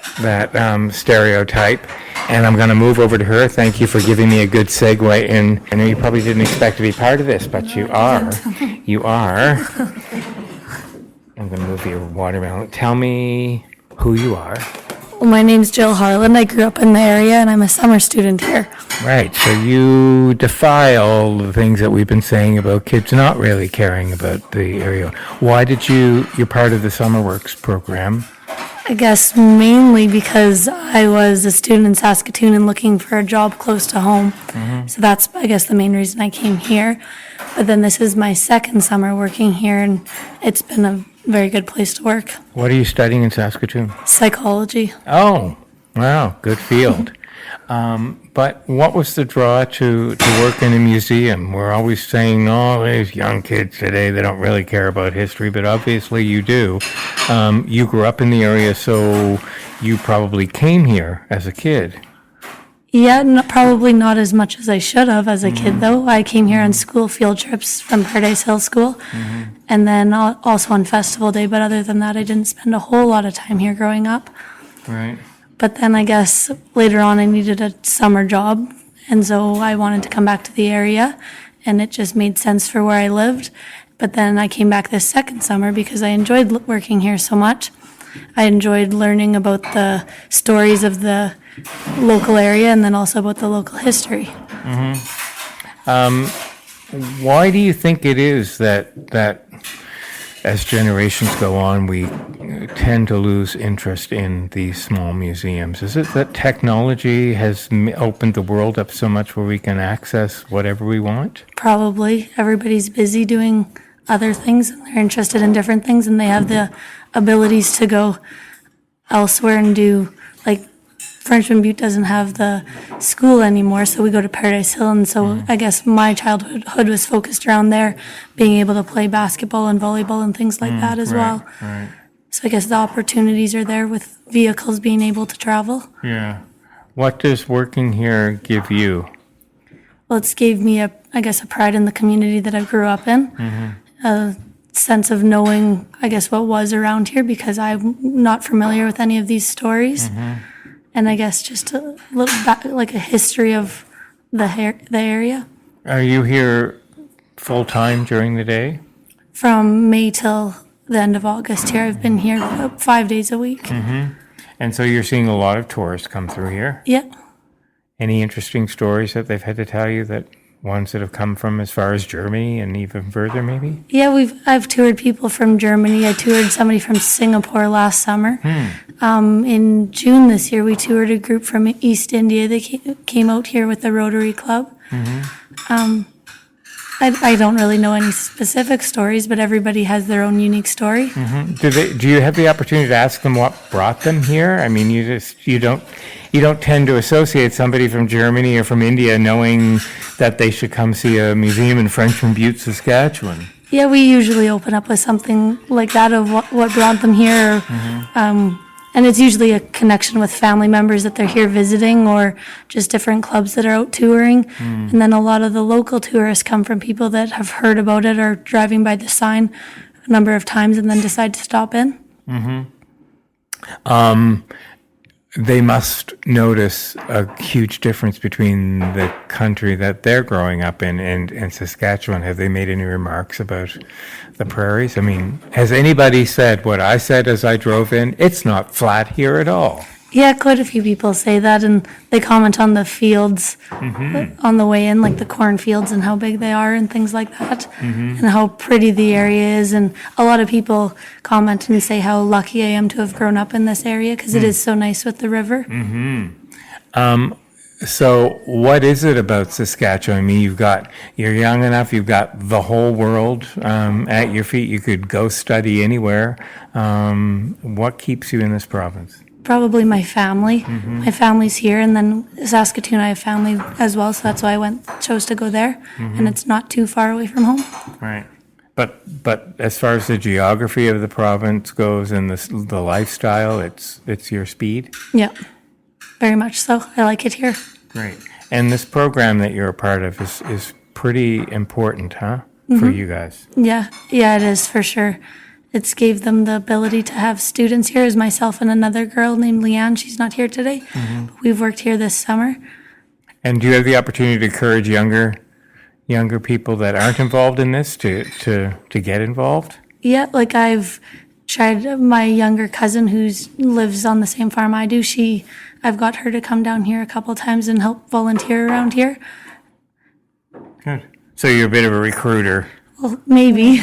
stereotype, and I'm going to move over to her. Thank you for giving me a good segue in. I know you probably didn't expect to be part of this, but you are. You are. I'm going to move your watermelon. Tell me who you are. Well, my name's Jill Harland. I grew up in the area, and I'm a summer student here. Right, so you defy all the things that we've been saying about kids not really caring about the area. Why did you're part of the Summer Works program? I guess mainly because I was a student in Saskatoon and looking for a job close to home. So that's, I guess, the main reason I came here. But then this is my second summer working here, and it's been a very good place to work. What are you studying in Saskatoon? Psychology. Oh, wow, good field. But what was the draw to work in a museum? We're always saying, oh, there's young kids today, they don't really care about history, but obviously you do. You grew up in the area, so you probably came here as a kid. Yeah, probably not as much as I should have as a kid, though. I came here on school field trips from Paradise Hill School, and then also on Festival Day. But other than that, I didn't spend a whole lot of time here growing up. Right. But then I guess later on I needed a summer job, and so I wanted to come back to the area, and it just made sense for where I lived. But then I came back this second summer because I enjoyed working here so much. I enjoyed learning about the stories of the local area and then also about the local history. Why do you think it is that as generations go on, we tend to lose interest in these small museums? Is it that technology has opened the world up so much where we can access whatever we want? Probably. Everybody's busy doing other things and they're interested in different things and they have the abilities to go elsewhere and do, like, Frenchman Butte doesn't have the school anymore, so we go to Paradise Hill, and so I guess my childhood was focused around there, being able to play basketball and volleyball and things like that as well. Right. So I guess the opportunities are there with vehicles being able to travel. Yeah. What does working here give you? Well, it's gave me a pride in the community that I grew up in, a sense of knowing, I guess, what was around here because I'm not familiar with any of these stories. And I guess just a little like a history of the area. Are you here full time during the day? From May till the end of August here. I've been here 5 days a week. And so you're seeing a lot of tourists come through here? Yeah. Any interesting stories that they've had to tell you, that ones that have come from as far as Germany and even further maybe? Yeah, I've toured people from Germany. I toured somebody from Singapore last summer. In June this year, we toured a group from East India. They came out here with the Rotary Club. I don't really know any specific stories, but everybody has their own unique story. Do you have the opportunity to ask them what brought them here? I mean, you don't tend to associate somebody from Germany or from India knowing that they should come see a museum in Frenchman Butte, Saskatchewan. Yeah, we usually open up with something like that of what brought them here. And it's usually a connection with family members that they're here visiting or just different clubs that are out touring. And then a lot of the local tourists come from people that have heard about it or driving by the sign a number of times and then decide to stop in. They must notice a huge difference between the country that they're growing up in and Saskatchewan. Have they made any remarks about the prairies? I mean, has anybody said what I said as I drove in? It's not flat here at all. Yeah, quite a few people say that, and they comment on the fields on the way in, like the cornfields and how big they are and things like that, and how pretty the area is. And a lot of people comment and say how lucky I am to have grown up in this area because it is so nice with the river. So what is it about Saskatchewan? I mean, you're young enough, you've got the whole world at your feet. You could go study anywhere. What keeps you in this province? Probably my family. My family's here, and then Saskatoon, I have family as well, so that's why I chose to go there, and it's not too far away from home. Right. But as far as the geography of the province goes and the lifestyle, it's your speed? Yeah, very much so. I like it here. Great. And this program that you're a part of is pretty important, huh, for you guys? Yeah, it is for sure. It's gave them the ability to have students here, as myself and another girl named Leanne. She's not here today. But we've worked here this summer. And do you have the opportunity to encourage younger people that aren't involved in this to get involved? Yeah, like I've tried. My younger cousin who lives on the same farm I do, I've got her to come down here a couple of times and help volunteer around here. Good. So you're a bit of a recruiter. Well, maybe.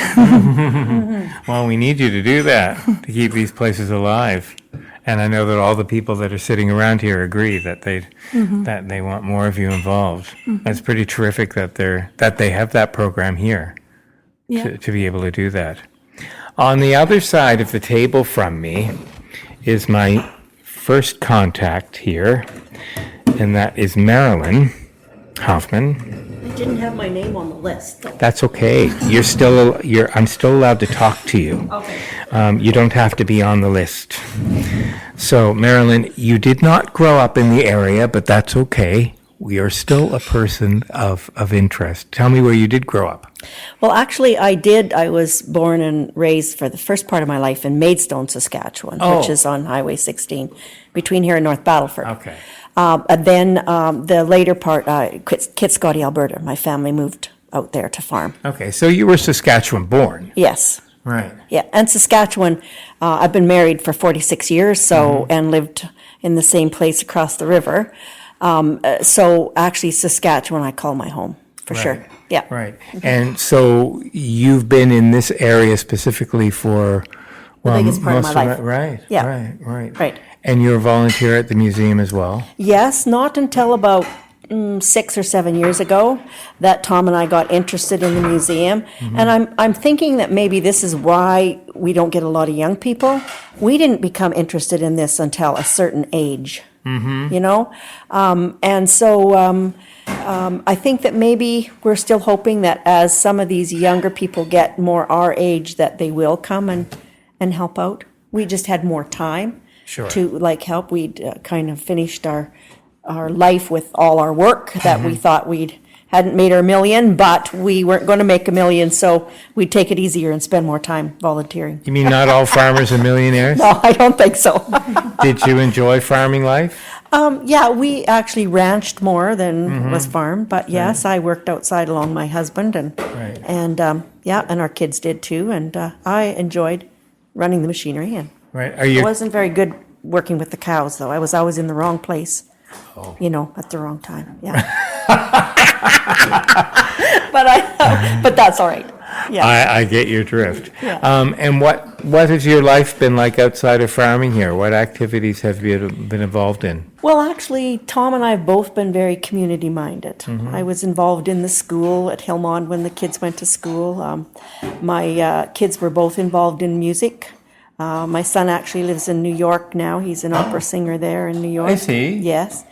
Well, we need you to do that to keep these places alive. And I know that all the people that are sitting around here agree that they want more of you involved. That's pretty terrific that they have that program here to be able to do that. On the other side of the table from me is my first contact here, and that is Marilyn Hoffman. I didn't have my name on the list. That's okay. I'm still allowed to talk to you. Okay. You don't have to be on the list. So, Marilyn, you did not grow up in the area, but that's okay. We are still a person of interest. Tell me where you did grow up. Well, actually, I did. I was born and raised for the first part of my life in Maidstone, Saskatchewan, which is on Highway 16, between here and North Battleford. Okay. And then the later part, Kitscotty, Alberta. My family moved out there to farm. Okay, so you were Saskatchewan born. Yes. Right. Yeah, and Saskatchewan, I've been married for 46 years, and lived in the same place across the river. So actually, Saskatchewan, I call my home for sure. Yeah. Right. And so you've been in this area specifically for The biggest part of my life. Right. Yeah. Right. And you're a volunteer at the museum as well. Yes, not until about 6 or 7 years ago that Tom and I got interested in the museum. And I'm thinking that maybe this is why we don't get a lot of young people. We didn't become interested in this until a certain age, you know? And so I think that maybe we're still hoping that as some of these younger people get more our age, that they will come and help out. We just had more time to help. We'd kind of finished our life with all our work that we thought hadn't made our million, but we weren't going to make a million, so we'd take it easier and spend more time volunteering. You mean not all farmers are millionaires? No, I don't think so. Did you enjoy farming life? Yeah, we actually ranched more than was farmed, but yes, I worked outside along my husband, and our kids did too, and I enjoyed running the machinery. And I wasn't very good working with the cows, though. I was always in the wrong place. At the wrong time. Yeah. but that's all right. Yeah. I get your drift. Yeah. And what has your life been like outside of farming here? What activities have you been involved in? Well, actually, Tom and I have both been very community-minded. I was involved in the school at Hillmond when the kids went to school. My kids were both involved in music. My son actually lives in New York now. He's an opera singer there in New York. Is he? Yes.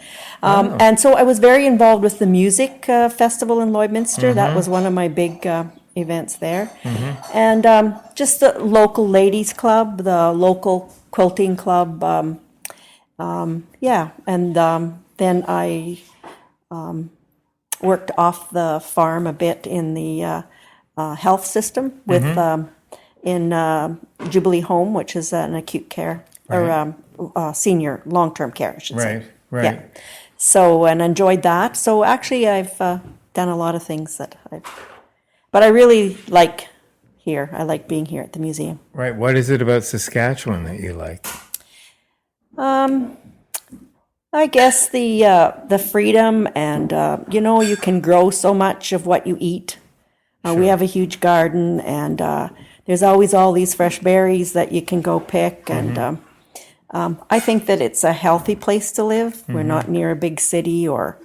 And so I was very involved with the music festival in Lloydminster. That was one of my big events there. And just the local ladies club, the local quilting club. And then I worked off the farm a bit in the health system with in Jubilee Home, which is an acute care or senior long-term care, I should say. Right. Yeah. So, and enjoyed that. So actually, I've done a lot of things but I really like here. I like being here at the museum. Right. What is it about Saskatchewan that you like? I guess the freedom and, you can grow so much of what you eat. We have a huge garden, and there's always all these fresh berries that you can go pick. And I think that it's a healthy place to live. We're not near a big city or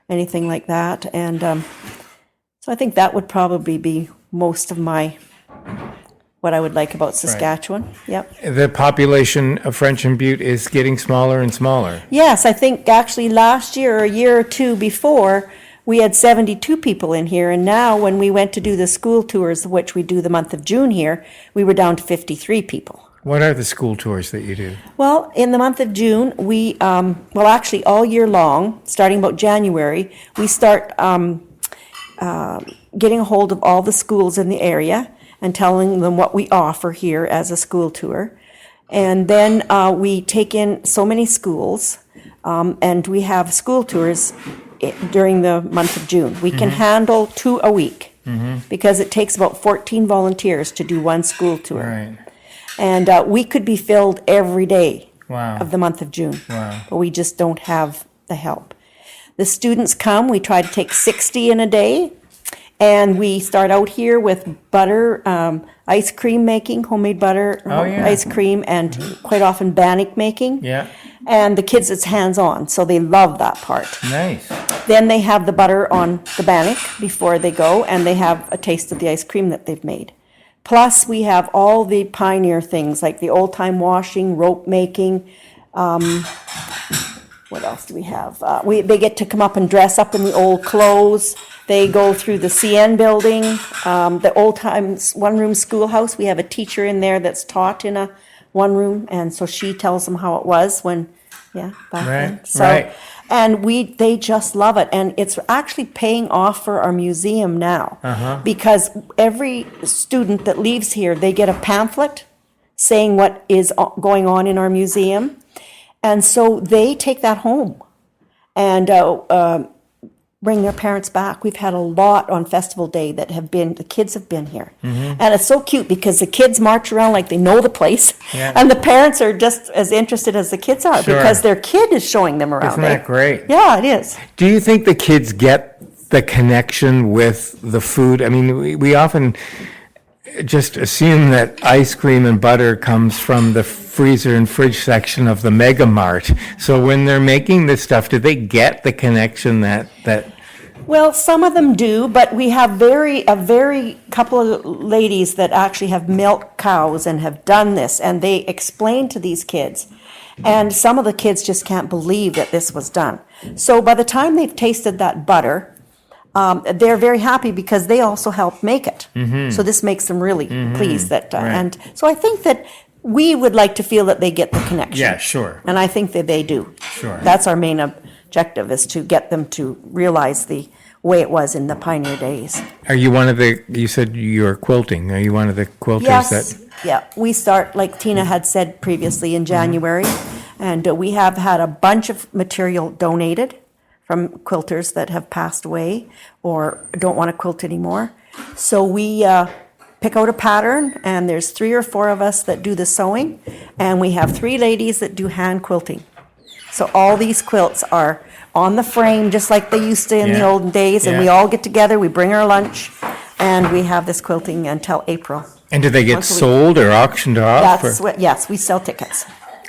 anything like that. And so I think that would probably be most of what I would like about Saskatchewan. Right. Yep. The population of Frenchman Butte is getting smaller and smaller. Yes, I think actually last year or a year or two before, we had 72 people in here, and now when we went to do the school tours, which we do the month of June here, we were down to 53 people. What are the school tours that you do? Well, in the month of June, we, actually all year long, starting about January, we start getting a hold of all the schools in the area and telling them what we offer here as a school tour. And then we take in so many schools, and we have school tours during the month of June. We can handle 2 a week because it takes about 14 volunteers to do one school tour. Right. And we could be filled every day of the month of June. Wow. But we just don't have the help. The students come, we try to take 60 in a day, and we start out here with butter, ice cream making, homemade butter, ice cream, and quite often bannock making. Yeah. And the kids, it's hands-on, so they love that part. Nice. Then they have the butter on the bannock before they go, and they have a taste of the ice cream that they've made. Plus, we have all the pioneer things, like the old-time washing, rope making. What else do we have? They get to come up and dress up in the old clothes. They go through the CN building, the old-time one-room schoolhouse. We have a teacher in there that's taught in a one room, and so she tells them how it was when, back then. Right, So, right. and they just love it, and it's actually paying off for our museum now, because every student that leaves here, they get a pamphlet saying what is going on in our museum, and so they take that home and bring their parents back. We've had a lot on festival day that the kids have been here. And it's so cute because the kids march around like they know the place, and the parents are just as interested as the kids are because their kid is showing them around. Isn't that great? Yeah, it is. Do you think the kids get the connection with the food? I mean, we often just assume that ice cream and butter comes from the freezer and fridge section of the Mega Mart. So when they're making this stuff, do they get the connection that Well, some of them do, but we have a very couple of ladies that actually have milked cows and have done this, and they explain to these kids. And some of the kids just can't believe that this was done. So by the time they've tasted that butter, they're very happy because they also helped make it. So this makes them really pleased that, and so I think that we would like to feel that they get the connection. Yeah, sure. And I think that they do. Sure. That's our main objective, is to get them to realize the way it was in the pioneer days. Are you one of you said you're quilting, are you one of the quilters Yes, that? yeah, we start, like Tina had said previously, in January, and we have had a bunch of material donated from quilters that have passed away or don't want to quilt anymore. So we pick out a pattern, and there's 3 or 4 of us that do the sewing, and we have 3 ladies that do hand quilting. So all these quilts are on the frame, just like they used to in the olden days, and we all get together, we bring our lunch, and we have this quilting until April. And do they get Once a week. sold or auctioned off? Yes, we sell tickets.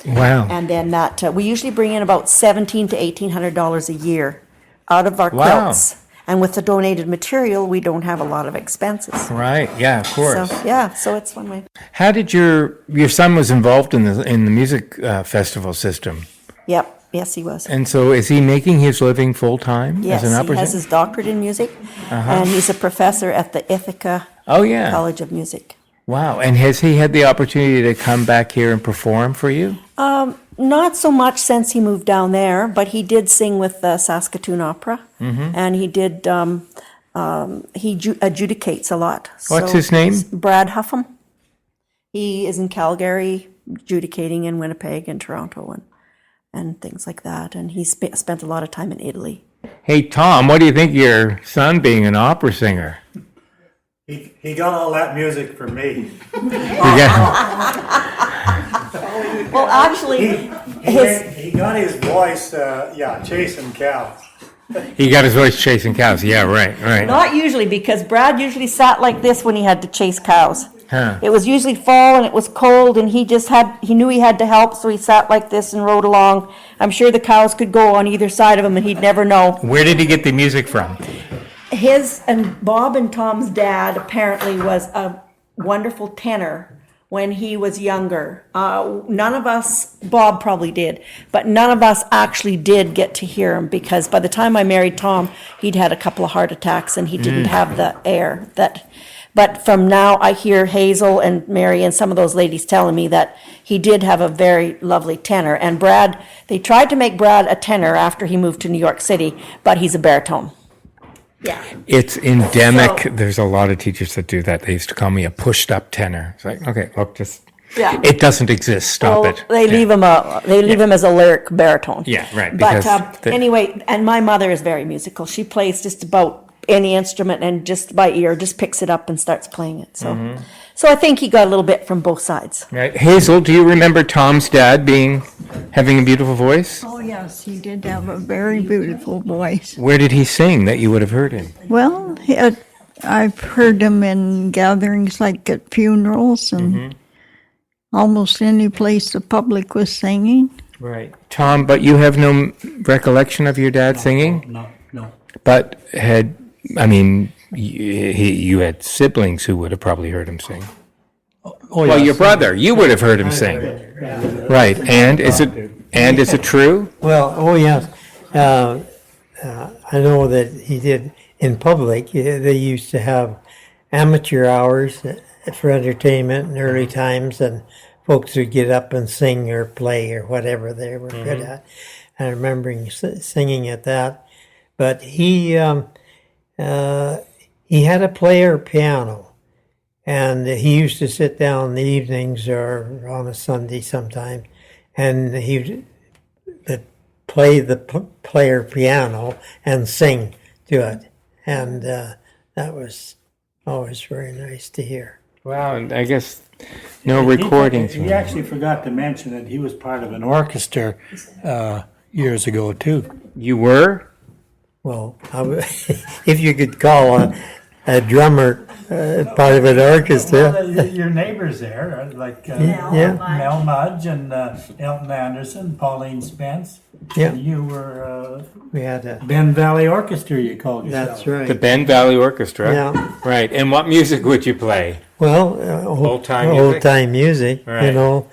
Wow. And then we usually bring in about $1,700 to $1,800 a year out of our Wow. quilts. And with the donated material, we don't have a lot of expenses. Right, yeah, of course. So, so it's one way. How did your son was involved in the music festival system? Yep, yes, he was. And so is he making his living full-time Yes, as an he opera has singer? his doctorate in music, and he's a professor at the Ithaca Oh, yeah. College of Music. Wow. And has he had the opportunity to come back here and perform for you? Not so much since he moved down there, but he did sing with the Saskatoon Opera, and he did. He adjudicates a lot. What's his name? Brad Huffam. He is in Calgary, adjudicating in Winnipeg and Toronto and things like that. And he spent a lot of time in Italy. Hey, Tom, what do you think of your son being an opera singer? He got all that music from me. Well, actually, He got his voice, chasing cows. He got his voice chasing cows. Yeah, right. not usually, because Brad usually sat like this when he had to chase cows. Huh. It was usually fall and it was cold, and he knew he had to help, so he sat like this and rode along. I'm sure the cows could go on either side of him and he'd never know. Where did he get the music from? His and Bob and Tom's dad apparently was a wonderful tenor when he was younger. None of us, Bob probably did, but none of us actually did get to hear him, because by the time I married Tom, he'd had a couple of heart attacks and he didn't have the air that. But from now, I hear Hazel and Mary and some of those ladies telling me that he did have a very lovely tenor. And Brad, they tried to make Brad a tenor after he moved to New York City, but he's a baritone. Yeah. It's endemic. So- There's a lot of teachers that do that. They used to call me a pushed-up tenor. It's like, okay, look, Yeah. it doesn't exist. Stop it. They leave him as a lyric baritone. Yeah, right, But because anyway, and my mother is very musical. She plays just about any instrument, and just by ear, just picks it up and starts playing it. So, so I think he got a little bit from both sides. Right. Hazel, do you remember Tom's dad having a beautiful voice? Oh, yes, he did have a very beautiful voice. Where did he sing that you would have heard him? Well, I've heard him in gatherings like at funerals and almost any place the public was singing. Right. Tom, but you have no recollection of your dad singing? No. But you had siblings who would have probably heard him sing. Well, your brother, you would have heard him sing. Right. And is it true? Well, oh yes. I know that he did in public. They used to have amateur hours for entertainment in early times, and folks would get up and sing or play or whatever they were good at. I remember him singing at that. But he had a player piano, and he used to sit down in the evenings or on a Sunday sometime, and he would play the player piano and sing to it. And that was always very nice to hear. Wow, and I guess no recordings. He actually forgot to mention that he was part of an orchestra years ago, too. You were? Well, if you could call a drummer part of an orchestra. Well, your neighbors there, like Mel Mudge and Elton Anderson, Pauline Spence. Yeah. And you were We had a. Ben Valley Orchestra, you called yourself. That's right. The Ben Valley Orchestra? Yeah. Right, and what music would you play? Well, Old-time music? old-time music, Right. you know,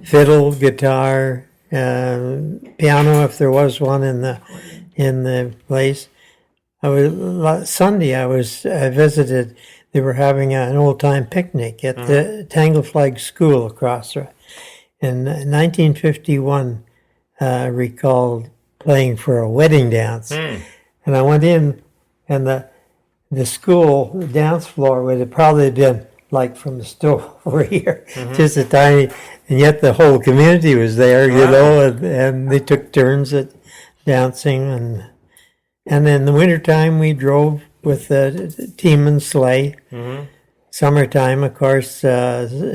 fiddle, guitar, piano if there was one in the place. Sunday I visited. They were having an old-time picnic at the Tangle Flag School across there. In 1951, recalled playing for a wedding dance, and I went in, and the school dance floor would have probably been like from the stove over here, just a tiny, and yet the whole community was there, you know, and they took turns at dancing, and in the wintertime we drove with the team and sleigh. Summertime, of course,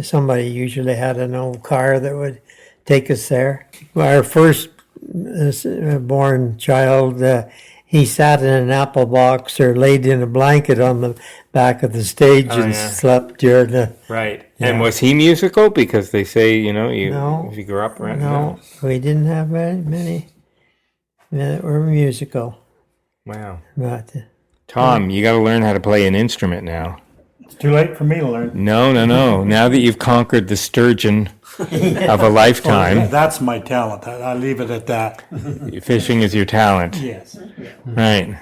somebody usually had an old car that would take us there. Our first born child, he sat in an apple box or laid in a blanket on the back of the stage and slept during the... Right. Yeah. And was he musical? Because they say, you know, if you grew up around... No, we didn't have very many that were musical. Wow. But, Tom, you got to learn how to play an instrument now. It's too late for me to learn. No. Now that you've conquered the sturgeon of a lifetime... That's my talent. I'll leave it at that. Fishing is your talent. Yes. Right.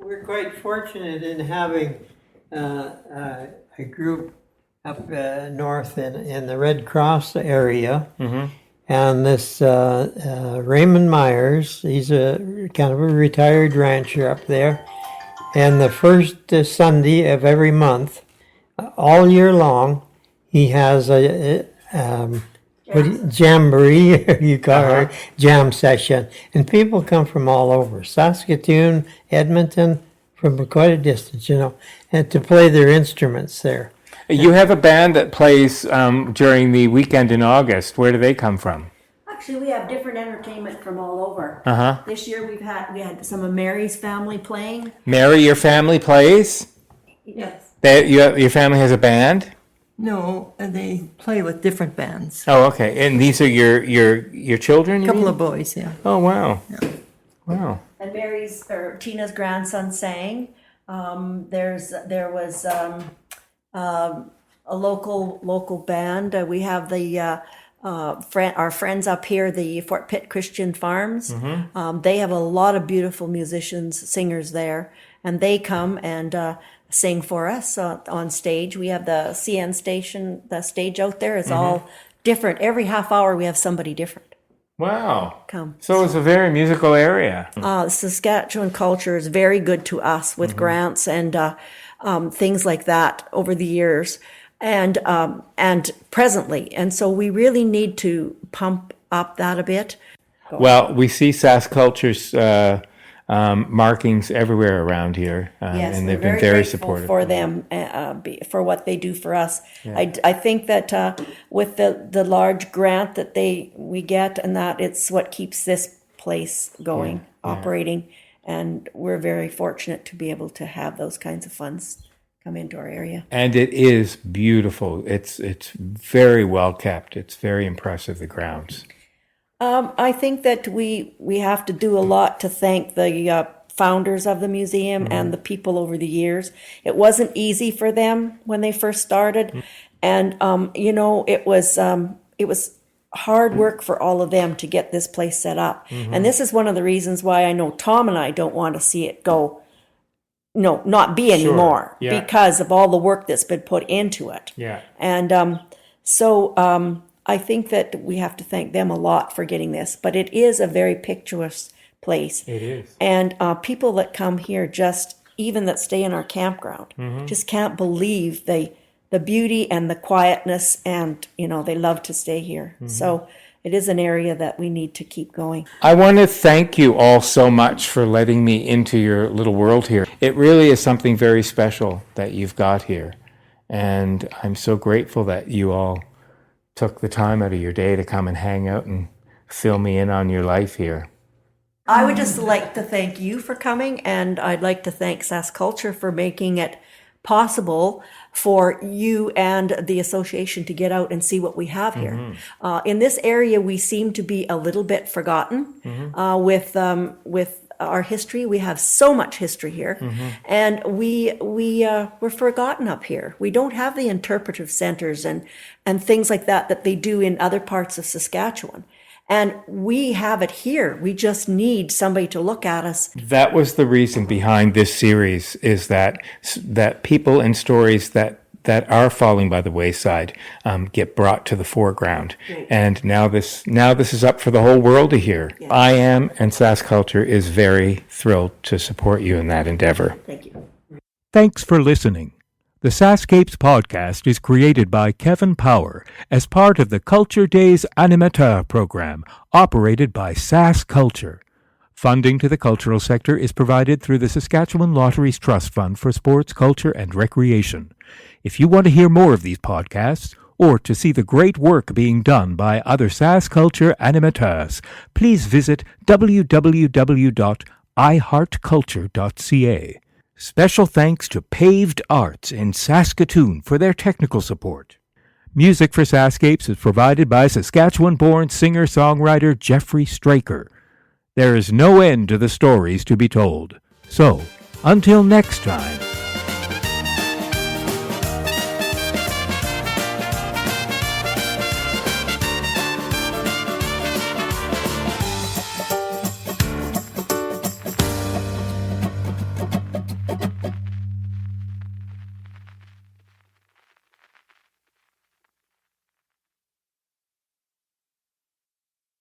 we're quite fortunate in having a group up north in the Red Cross area. And this Raymond Myers, he's a kind of a retired rancher up there. And the first Sunday of every month, all year long, he has a jamboree, you call it, jam session. And people come from all over, Saskatoon, Edmonton, from quite a distance, you know, and to play their instruments there. You have a band that plays during the weekend in August. Where do they come from? Actually, we have different entertainment from all over. This year we had some of Mary's family playing. Mary, your family plays? Yes. Your family has a band? No, they play with different bands. Oh, okay. And these are your children? A couple of boys, yeah. Oh, wow. Yeah. Wow. And Tina's grandson sang. There was a local band. We have our friends up here, the Fort Pitt Christian Farms. They have a lot of beautiful musicians, singers there, and they come and sing for us on stage. We have the CN station, the stage out there is all different. Every half hour we have somebody different Wow. come. So it's a very musical area. Saskatchewan culture is very good to us with grants and things like that over the years and presently. And so we really need to pump up that a bit. Well, we see Sask Culture's markings everywhere around here, Yes, and they've we're been very grateful supportive. for them, for what they do for us. I think that with the large grant that we get, and that it's what keeps this place going, operating, and we're very fortunate to be able to have those kinds of funds come into our area. And it is beautiful. It's very well kept. It's very impressive, the grounds. I think that we have to do a lot to thank the founders of the museum and the people over the years. It wasn't easy for them when they first started, and it was hard work for all of them to get this place set up. And this is one of the reasons why I know Tom and I don't want to see it go, not be anymore, because of all the work that's been put into it. Yeah. And so I think that we have to thank them a lot for getting this, but it is a very picturesque place. It is. And people that come here, just even that stay in our campground, just can't believe the beauty and the quietness, and they love to stay here. So it is an area that we need to keep going. I want to thank you all so much for letting me into your little world here. It really is something very special that you've got here. And I'm so grateful that you all took the time out of your day to come and hang out and fill me in on your life here. I would just like to thank you for coming, and I'd like to thank SaskCulture for making it possible for you and the association to get out and see what we have here. In this area, we seem to be a little bit forgotten with our history. We have so much history here, and we're forgotten up here. We don't have the interpretive centers and things like that they do in other parts of Saskatchewan. And we have it here. We just need somebody to look at us. That was the reason behind this series, is that people and stories that are falling by the wayside get brought to the foreground. Right. And now this is up for the whole world to hear. Yeah. I am, and SaskCulture is very thrilled to support you in that endeavor. Thank you. Thanks for listening. The SaskScapes podcast is created by Kevin Power as part of the Culture Days Animateur program operated by SaskCulture. Funding to the cultural sector is provided through the Saskatchewan Lotteries Trust Fund for Sports, Culture and Recreation. If you want to hear more of these podcasts, or to see the great work being done by other SaskCulture animateurs, please visit www.iheartculture.ca. Special thanks to Paved Arts in Saskatoon for their technical support. Music for SaskScapes is provided by Saskatchewan-born singer-songwriter Jeffrey Straker. There is no end to the stories to be told. So, until next time,